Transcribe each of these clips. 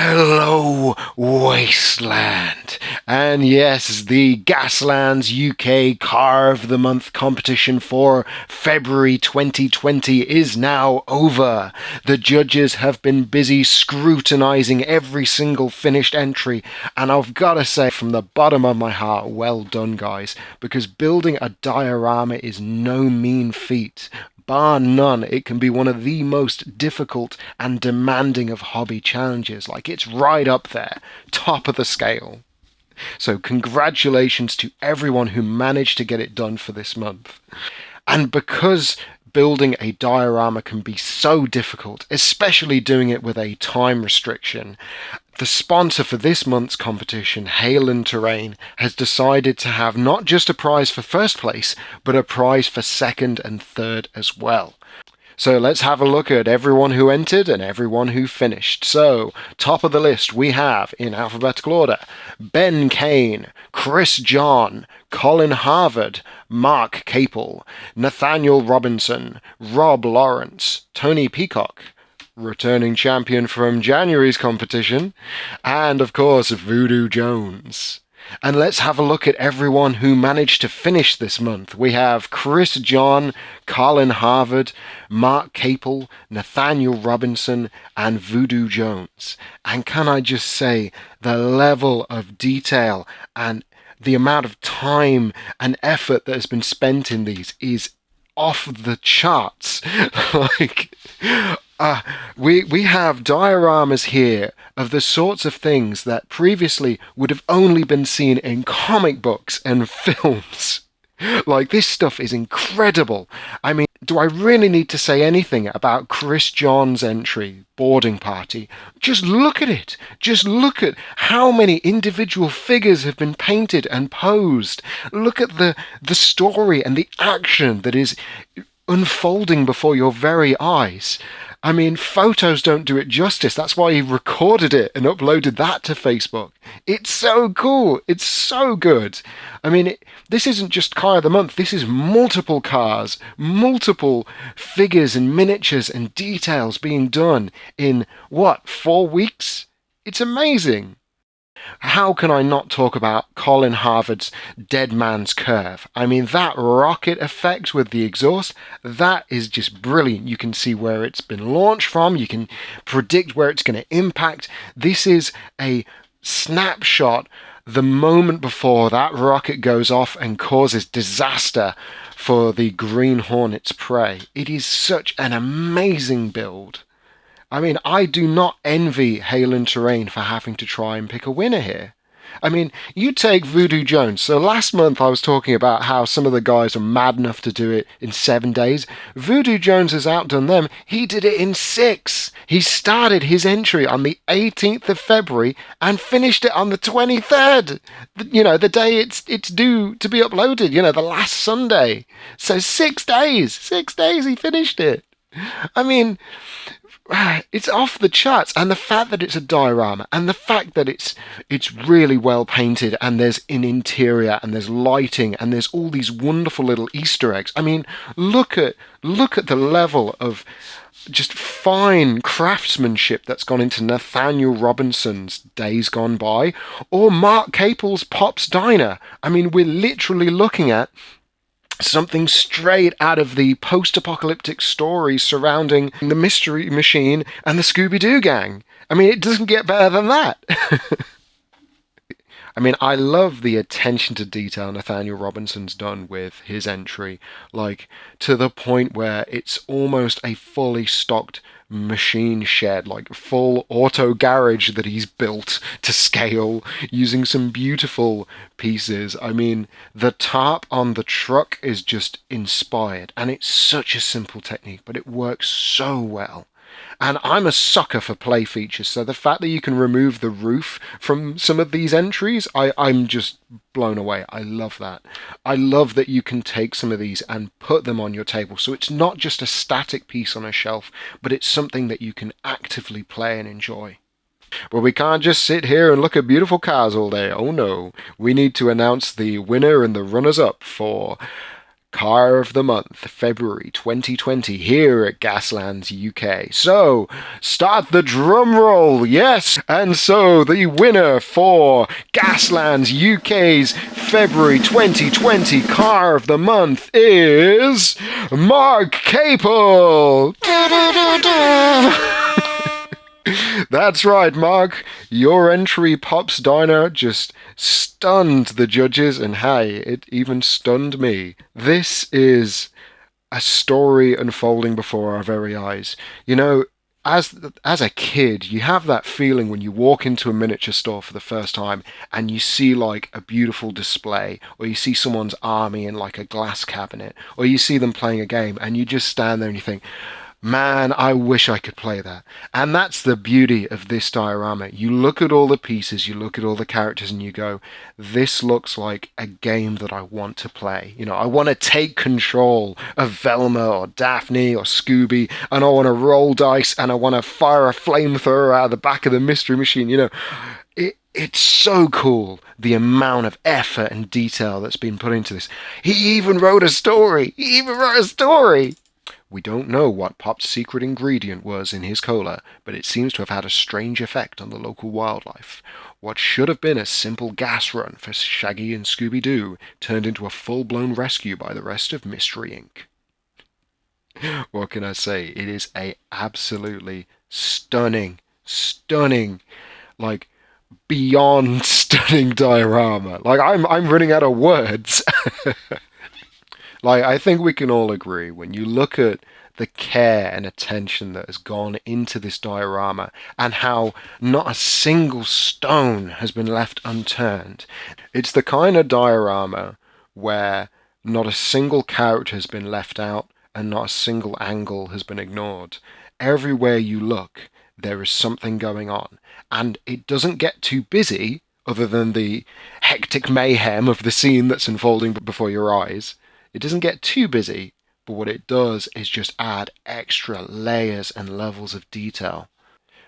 Hello, Wasteland. And yes, the Gaslands UK Car of the Month competition for February 2020 is now over. The judges have been busy scrutinising every single finished entry, and I've got to say from the bottom of my heart, well done, guys, because building a diorama is no mean feat. Bar none, it can be one of the most difficult and demanding of hobby challenges. Like, it's right up there, top of the scale. So, congratulations to everyone who managed to get it done for this month. And because building a diorama can be so difficult, especially doing it with a time restriction, the sponsor for this month's competition, Hail Terrain, has decided to have not just a prize for first place, but a prize for second and third as well. So let's have a look at everyone who entered and everyone who finished. So, top of the list we have, in alphabetical order, Ben Kane, Chris John, Colin Harvard, Mark Capel, Nathaniel Robinson, Rob Lawrence, Tony Peacock, returning champion from January's competition, and of course Voodoo Jones. And let's have a look at everyone who managed to finish this month. We have Chris John, Colin Harvard, Mark Capel, Nathaniel Robinson, and Voodoo Jones. And can I just say, the level of detail and the amount of time and effort that has been spent in these is off the charts. We have dioramas here of the sorts of things that previously would have only been seen in comic books and films. Like, this stuff is incredible. I mean, do I really need to say anything about Chris John's entry, Boarding Party? Just look at it. Just look at how many individual figures have been painted and posed. Look at the story and the action that is unfolding before your very eyes. I mean, photos don't do it justice. That's why he recorded it and uploaded that to Facebook. It's so cool. It's so good. I mean, this isn't just Car of the Month. This is multiple cars, multiple figures and miniatures and details being done in, 4 weeks? It's amazing. How can I not talk about Colin Harvard's Dead Man's Curve? I mean, that rocket effect with the exhaust, that is just brilliant. You can see where it's been launched from. You can predict where it's going to impact. This is a snapshot the moment before that rocket goes off and causes disaster for the Green Hornet's prey. It is such an amazing build. I mean, I do not envy Hail Terrain for having to try and pick a winner here. I mean, you take Voodoo Jones. So last month I was talking about how some of the guys are mad enough to do it in 7 days. Voodoo Jones has outdone them. He did it in 6. He started his entry on the 18th of February and finished it on the 23rd. You know, the day it's due to be uploaded, the last Sunday. So 6 days. 6 days he finished it. I mean, it's off the charts, and the fact that it's a diorama, and the fact that it's really well painted, and there's an interior, and there's lighting, and there's all these wonderful little Easter eggs. I mean, look at the level of just fine craftsmanship that's gone into Nathaniel Robinson's Days Gone By, or Mark Capel's Pop's Diner. I mean, we're literally looking at something straight out of the post-apocalyptic stories surrounding the Mystery Machine and the Scooby-Doo gang. I mean, it doesn't get better than that. I mean, I love the attention to detail Nathaniel Robinson's done with his entry, like, to the point where it's almost a fully stocked machine shed, like full auto garage that he's built to scale using some beautiful pieces. I mean, the tarp on the truck is just inspired, and it's such a simple technique, but it works so well. And I'm a sucker for play features, so the fact that you can remove the roof from some of these entries, I'm just blown away. I love that. I love that you can take some of these and put them on your table, so it's not just a static piece on a shelf, but it's something that you can actively play and enjoy. But we can't just sit here and look at beautiful cars all day. Oh no, we need to announce the winner and the runners-up for Car of the Month, February 2020, here at Gaslands UK. So, start the drum roll, yes! And so, the winner for Gaslands UK's February 2020 Car of the Month is Mark Capel! That's right, Mark. Your entry, Pop's Diner, just stunned the judges, and hey, it even stunned me. This is a story unfolding before our very eyes. You know, as a kid, you have that feeling when you walk into a miniature store for the first time and you see like a beautiful display, or you see someone's army in like a glass cabinet, or you see them playing a game, and you just stand there and you think, man, I wish I could play that. And that's the beauty of this diorama. You look at all the pieces, you look at all the characters, and you go, this looks like a game that I want to play. You know, I want to take control of Velma or Daphne or Scooby, and I want to roll dice, and I want to fire a flamethrower out of the back of the mystery machine. You know, it's so cool, the amount of effort and detail that's been put into this. He even wrote a story. We don't know what Pop's secret ingredient was in his cola, but it seems to have had a strange effect on the local wildlife. What should have been a simple gas run for Shaggy and Scooby-Doo turned into a full-blown rescue by the rest of Mystery Inc. What can I say? It is a absolutely stunning, like beyond stunning diorama. Like I'm running out of words. Like, I think we can all agree, when you look at the care and attention that has gone into this diorama, and how not a single stone has been left unturned, it's the kind of diorama where not a single character has been left out and not a single angle has been ignored. Everywhere you look, there is something going on, and it doesn't get too busy, other than the hectic mayhem of the scene that's unfolding before your eyes. It doesn't get too busy, but what it does is just add extra layers and levels of detail.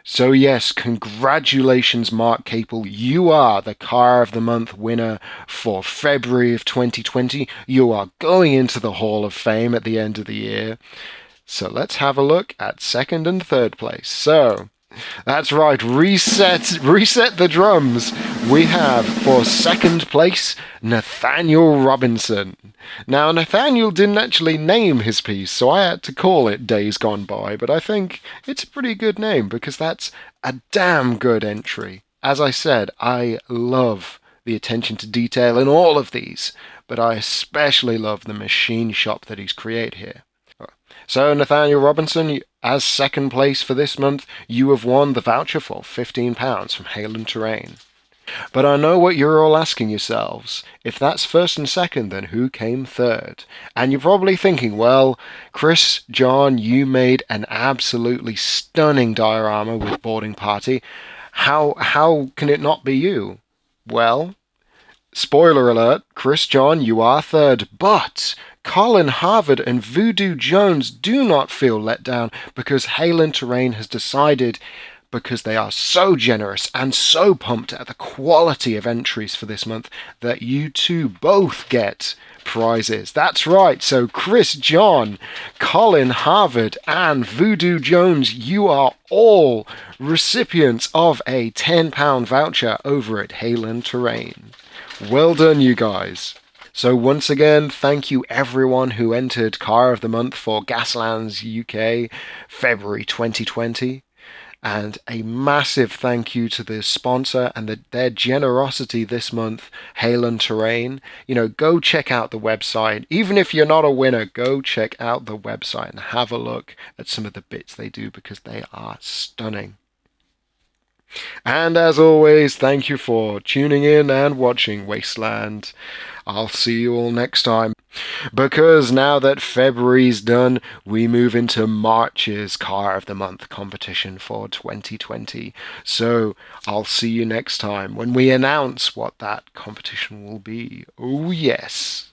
So yes, congratulations, Mark Capel. You are the Car of the Month winner for February of 2020. You are going into the Hall of Fame at the end of the year. So let's have a look at second and third place. So, that's right, reset the drums. We have, for second place, Nathaniel Robinson. Now, Nathaniel didn't actually name his piece, so I had to call it Days Gone By, but I think it's a pretty good name, because that's a damn good entry. As I said, I love the attention to detail in all of these, but I especially love the machine shop that he's created here. So, Nathaniel Robinson, as second place for this month, you have won the voucher for £15 from Hail & Terrain. But I know what you're all asking yourselves. If that's first and second, then who came third? And you're probably thinking, well, Chris, John, you made an absolutely stunning diorama with Boarding Party. How can it not be you? Well, spoiler alert, Chris, John, you are third, but Colin Harvard and Voodoo Jones do not feel let down, because Hail & Terrain has decided, because they are so generous and so pumped at the quality of entries for this month, that you two both get prizes. That's right, so Chris, John, Colin Harvard and Voodoo Jones, you are all recipients of a £10 voucher over at Hail & Terrain. Well done, you guys. So once again, thank you everyone who entered Car of the Month for Gaslands UK February 2020. And a massive thank you to the sponsor and their generosity this month, Hail & Terrain. You know, go check out the website. Even if you're not a winner, go check out the website and have a look at some of the bits they do, because they are stunning. And as always, thank you for tuning in and watching Wasteland. I'll see you all next time. Because now that February's done, we move into March's Car of the Month competition for 2020. So I'll see you next time when we announce what that competition will be. Oh yes.